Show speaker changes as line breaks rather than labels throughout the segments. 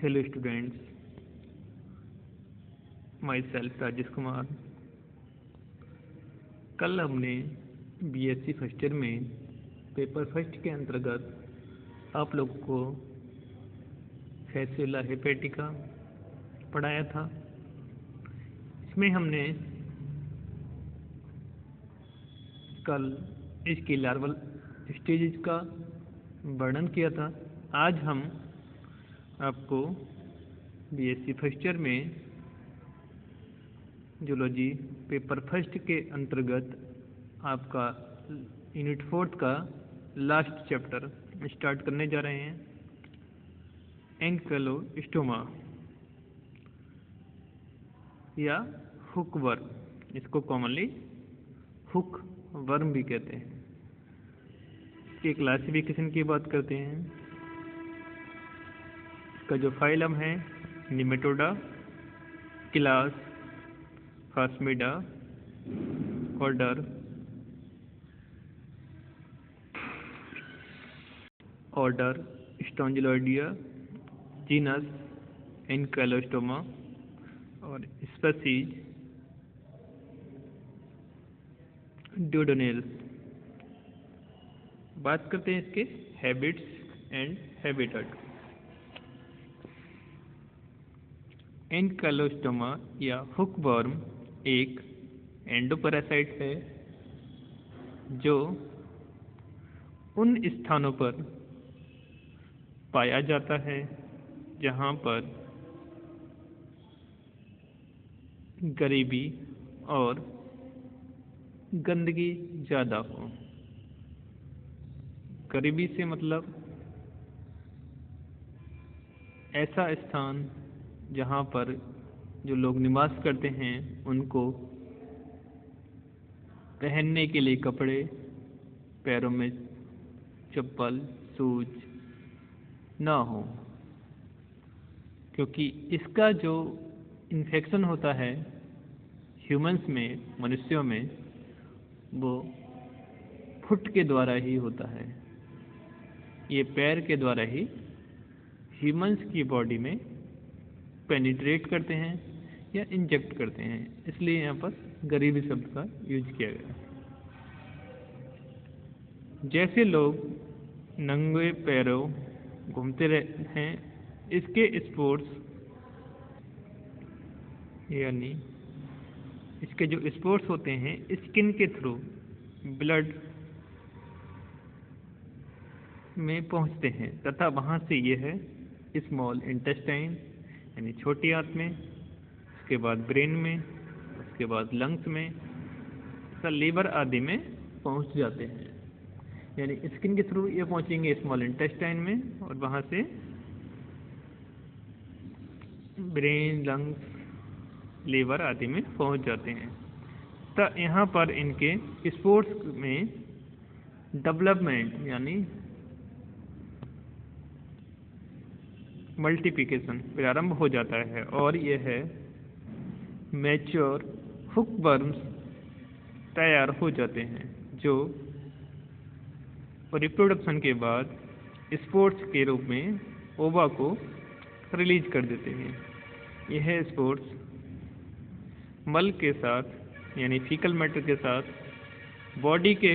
Hello students, my self Rajesh Kumar. कल हमने BSc first year में पेपर फर्स्ट के अंतर्गत आप लोगों को फैसियोला हेपेटिका पढ़ाया था। इसमें हमने कल इसकी लार्वल स्टेजेस का वर्णन किया था। आज हम आपको बीएससी फर्स्ट ईयर में जूलॉजी पेपर फर्स्ट के अंतर्गत आपका यूनिट 4 का लास्ट चैप्टर स्टार्ट करने जा रहे हैं, एंकाइलोस्टोमा या हुक वर्म। इसको कॉमनली हुक वर्म भी कहते हैं। इसके क्लासिफिकेशन की बात करते हैं। इसका जो फाइलम है निमेटोडा, क्लास फास्मिडा, ऑर्डर स्टोंजिलोइडिया, जीनस एंकाइलोस्टोमा और स्पीसीज ड्यूडेनेल्स। बात करते हैं इसके हैबिट्स एंड हैबिटेट। एंकाइलोस्टोमा या हुक वर्म एक एंडोपैरासाइट है जो उन स्थानों पर पाया जाता है जहाँ पर गरीबी और गंदगी ज़्यादा हो। गरीबी से मतलब ऐसा स्थान जहाँ पर जो लोग निवास करते हैं उनको पहनने के लिए कपड़े, पैरों में चप्पल, शूज ना हो, क्योंकि इसका जो इन्फेक्शन होता है ह्यूमंस में, मनुष्यों में, वो फुट के द्वारा ही होता है। ये पैर के द्वारा ही ह्यूमंस की बॉडी में पेनिट्रेट करते हैं या इंजेक्ट करते हैं, इसलिए यहाँ पर गरीबी शब्द का यूज किया गया। जैसे लोग नंगे पैरों घूमते रहते हैं, इसके स्पोर्स यानी इसके जो स्पोर्स होते हैं स्किन के थ्रू ब्लड में पहुंचते हैं तथा वहां से यह स्मॉल इंटेस्टाइन यानी छोटी आंत में, उसके बाद ब्रेन में, उसके बाद लंग्स में, लीवर आदि में पहुंच जाते हैं। यानी स्किन के थ्रू ये पहुंचेंगे स्मॉल इंटेस्टाइन में और वहां से ब्रेन, लंग्स, लीवर आदि में पहुंच जाते हैं। तो यहाँ पर इनके स्पोर्स में डेवलपमेंट यानी मल्टीप्लिकेशन प्रारंभ हो जाता है और यह है मैच्योर हुक वर्म्स तैयार हो जाते हैं जो रिप्रोडक्शन के बाद स्पोर्स के रूप में ओवा को रिलीज कर देते हैं। यह स्पोर्स मल के साथ यानी फीकल मैटर के साथ बॉडी के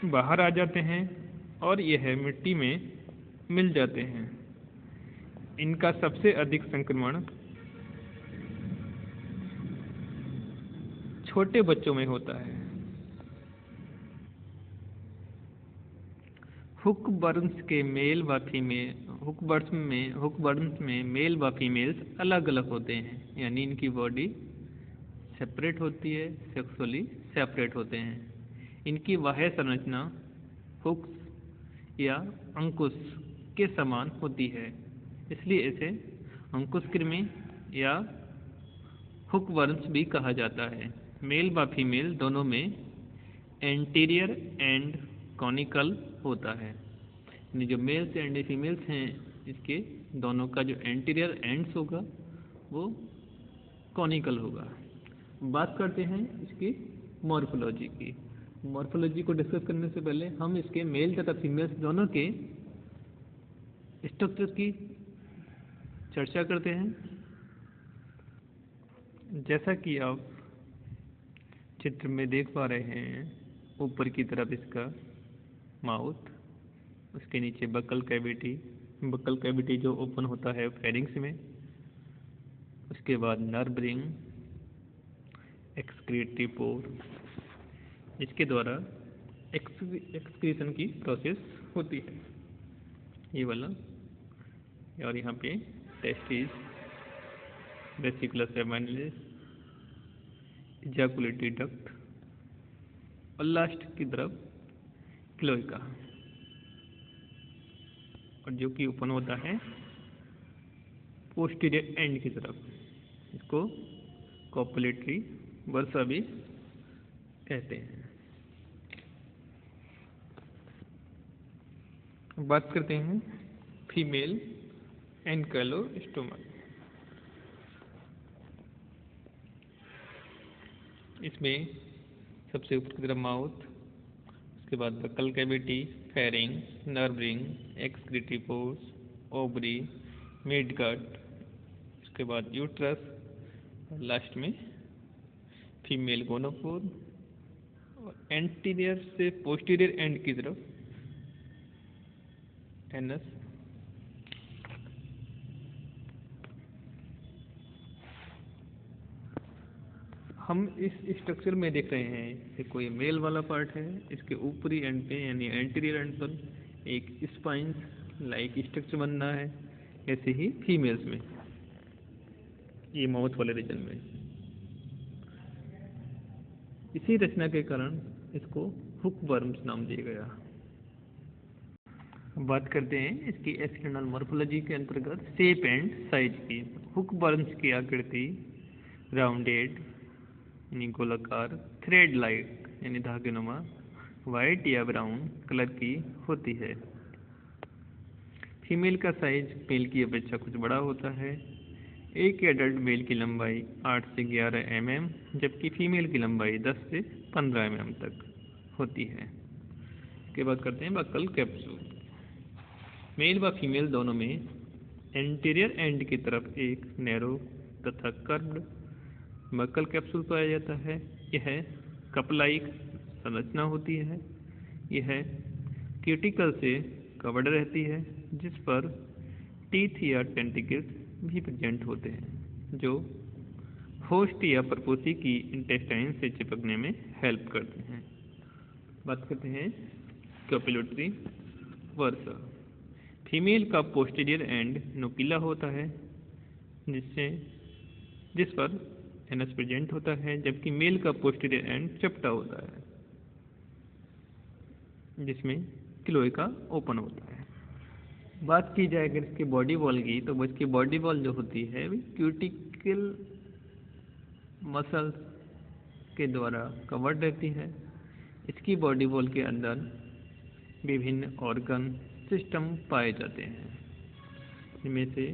बाहर आ जाते हैं और यह मिट्टी में मिल जाते हैं। इनका सबसे अधिक संक्रमण छोटे बच्चों में होता है। हुक वर्म्स में मेल व फीमेल्स अलग अलग होते हैं, यानी इनकी बॉडी सेपरेट होती है, सेक्सुअली सेपरेट होते हैं। इनकी बाह्य संरचना हुक्स या अंकुश के समान होती है, इसलिए इसे अंकुश कृमि या हुक वर्म्स भी कहा जाता है। मेल व फीमेल दोनों में एंटीरियर एंड कॉनिकल होता है, यानी जो मेल्स एंड फीमेल्स हैं इसके दोनों का जो एंटीरियर एंड्स होगा वो कॉनिकल होगा। बात करते हैं इसकी मॉर्फोलॉजी की। मॉर्फोलॉजी को डिस्कस करने से पहले हम इसके मेल तथा फीमेल्स दोनों के स्ट्रक्चर की चर्चा करते हैं। जैसा कि आप चित्र में देख पा रहे हैं, ऊपर की तरफ इसका माउथ, उसके नीचे बकल कैविटी जो ओपन होता है फेरिंग्स में, उसके बाद नर्व रिंग, एक्सक्रीटरी पोर, जिसके द्वारा एक्सक्रीशन की प्रोसेस होती है, ये वाला। और यहाँ पे टेस्टिस, वेसिकुलस एमाइनलिस, इजाकुलेटरी डक्ट, और लास्ट की तरफ क्लोएका, और जो कि ओपन होता है पोस्टीरियर एंड की तरफ, इसको कॉपुलेटरी वर्सा भी कहते हैं। बात करते हैं फीमेल एनकाइलोस्टोमा। इसमें सबसे ऊपर की तरफ माउथ, उसके बाद buccal cavity, pharynx, nerve ring, excretory pores, ovary, midgut, उसके बाद यूट्रस, और लास्ट में फीमेल गोनोपोर, और एंटीरियर से पोस्टीरियर एंड की तरफ एनस। हम इस स्ट्रक्चर में देख रहे हैं, ये कोई मेल वाला पार्ट है, इसके ऊपरी एंड पे यानी एंटीरियर एंड पर एक स्पाइन लाइक स्ट्रक्चर बन रहा है। ऐसे ही फीमेल्स में ये माउथ वाले रीजन में इसी रचना के कारण इसको हुक वर्म्स नाम दिया गया। बात करते हैं इसकी एक्सटर्नल मॉर्फोलॉजी के अंतर्गत शेप एंड साइज की। हुक वर्म्स की आकृति राउंडेड यानी गोलाकार, थ्रेड लाइक यानी धागेनुमा, वाइट या ब्राउन कलर की होती है। फीमेल का साइज मेल की अपेक्षा कुछ बड़ा होता है। एक एडल्ट मेल की लंबाई 8 से 11 mm, जबकि फीमेल की लंबाई 10 से 15 mm तक होती है। इसके बाद करते हैं बकल कैप्सूल। मेल व फीमेल दोनों में एंटीरियर एंड की तरफ एक नैरो तथा कर्व्ड बकल कैप्सूल पाया जाता है। यह कप-लाइक संरचना होती है। यह क्यूटिकल से कवर्ड रहती है, जिस पर टीथ या टेंटिकल्स भी प्रेजेंट होते हैं, जो होस्ट या परपोसी की इंटेस्टाइन से चिपकने में हेल्प करते हैं। बात करते हैं कॉपुलेटरी वर्सा। फीमेल का पोस्टीरियर एंड नुकीला होता है, जिस पर एनस प्रेजेंट होता है, जबकि मेल का पोस्टीरियर एंड चपटा होता है, जिसमें क्लोएका ओपन होता है। बात की जाए अगर इसके बॉडी वॉल की, तो इसकी बॉडी वॉल जो होती है वे क्यूटिकल मसल्स के द्वारा कवर्ड रहती है। इसकी बॉडी वॉल के अंदर विभिन्न ऑर्गन सिस्टम पाए जाते हैं। इनमें से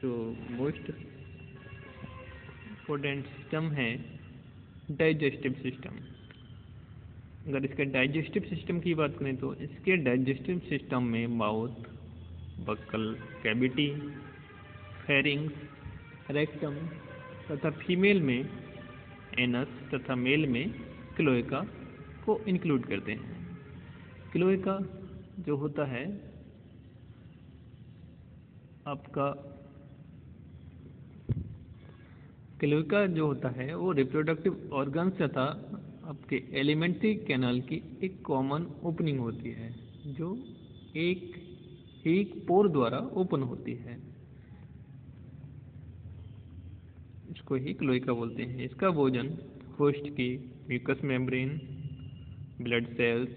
जो मोस्ट इम्पोर्टेंट सिस्टम है डाइजेस्टिव सिस्टम। अगर इसके डाइजेस्टिव सिस्टम की बात करें तो इसके डाइजेस्टिव सिस्टम में mouth, buccal cavity, pharynx, rectum तथा फीमेल में एनस तथा मेल में क्लोएका को इंक्लूड करते हैं। क्लोएका जो होता है आपका, क्लोएका जो होता है वो रिप्रोडक्टिव ऑर्गन्स तथा आपके एलिमेंट्री कैनाल की एक कॉमन ओपनिंग होती है, जो एक पोर द्वारा ओपन होती है। इसको ही क्लोएका बोलते हैं। इसका भोजन होस्ट की म्यूकस मेम्ब्रेन, ब्लड सेल्स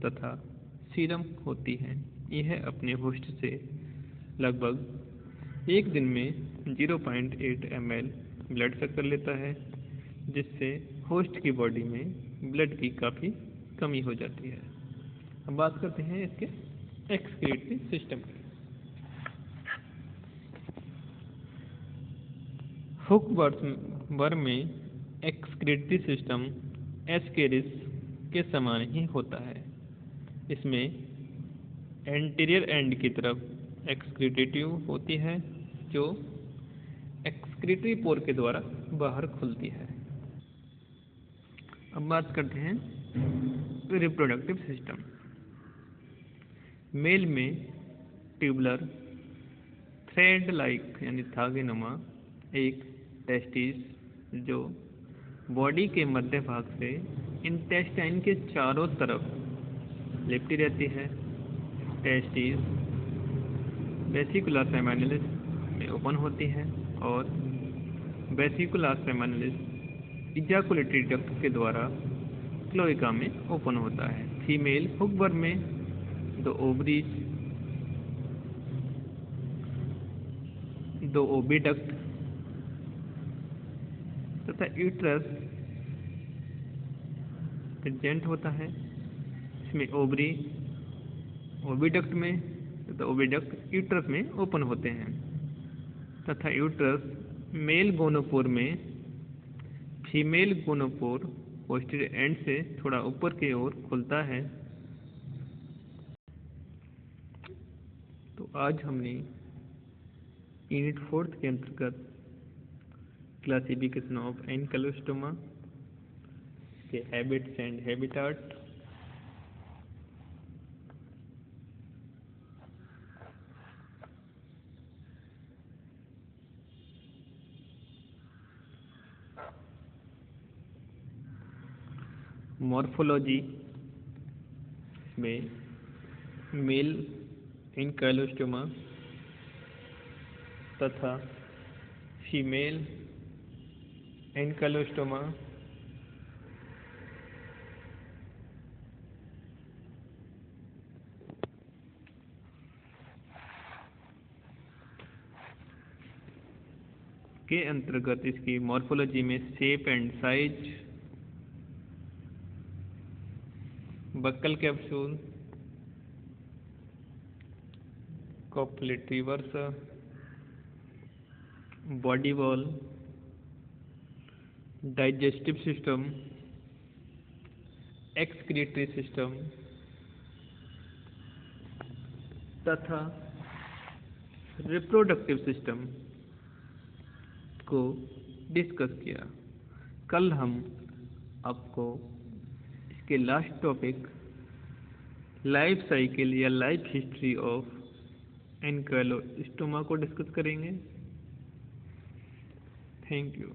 तथा सीरम होती है। यह अपने होस्ट से लगभग एक दिन में 0.8 ml ब्लड सक कर लेता है, जिससे होस्ट की बॉडी में ब्लड की काफ़ी कमी हो जाती है। अब बात करते हैं इसके एक्सक्रीटरी सिस्टम की। हुक वर्म में एक्सक्रीटरी सिस्टम एस्केरिस के समान ही होता है। इसमें एंटीरियर एंड की तरफ एक्सक्रीटेटिव होती है, जो एक्सक्रीटरी पोर के द्वारा बाहर खुलती है। अब बात करते हैं रिप्रोडक्टिव सिस्टम। मेल में ट्यूबुलर थ्रेड लाइक यानी धागे नुमा एक टेस्टिस जो बॉडी के मध्य भाग से इंटेस्टाइन के चारों तरफ लिपटी रहती है। टेस्टिस वेसिकुलर सेमिनलिस में ओपन होती है और वेसिकुलर सेमिनलिस इजाकुलेटरी डक्ट के द्वारा क्लोएका में ओपन होता है। फीमेल हुकवर्म में दो ओविडक्ट तथा यूट्रस प्रेजेंट होता है। इसमें ओवरी ओविडक्ट में तथा ओविडक्ट यूट्रस में ओपन होते हैं तथा यूट्रस मेल गोनोपोर में फीमेल गोनोपोर पोस्टीरियर एंड से थोड़ा ऊपर की ओर खुलता है। तो आज हमने यूनिट 4 के अंतर्गत क्लासिफिकेशन ऑफ एनकाइलोस्टोमा के हैबिट्स एंड हैबिटाट, मॉर्फोलॉजी में मेल एनकाइलोस्टोमा तथा फीमेल एनकाइलोस्टोमा के अंतर्गत इसकी मॉर्फोलॉजी में shape and size, buccal capsule, copulatory bursa, body wall, digestive system, excretory system तथा रिप्रोडक्टिव सिस्टम को डिस्कस किया। कल हम आपको इसके लास्ट टॉपिक लाइफ साइकिल या लाइफ हिस्ट्री ऑफ एनकाइलोस्टोमा को डिस्कस करेंगे। Thank you.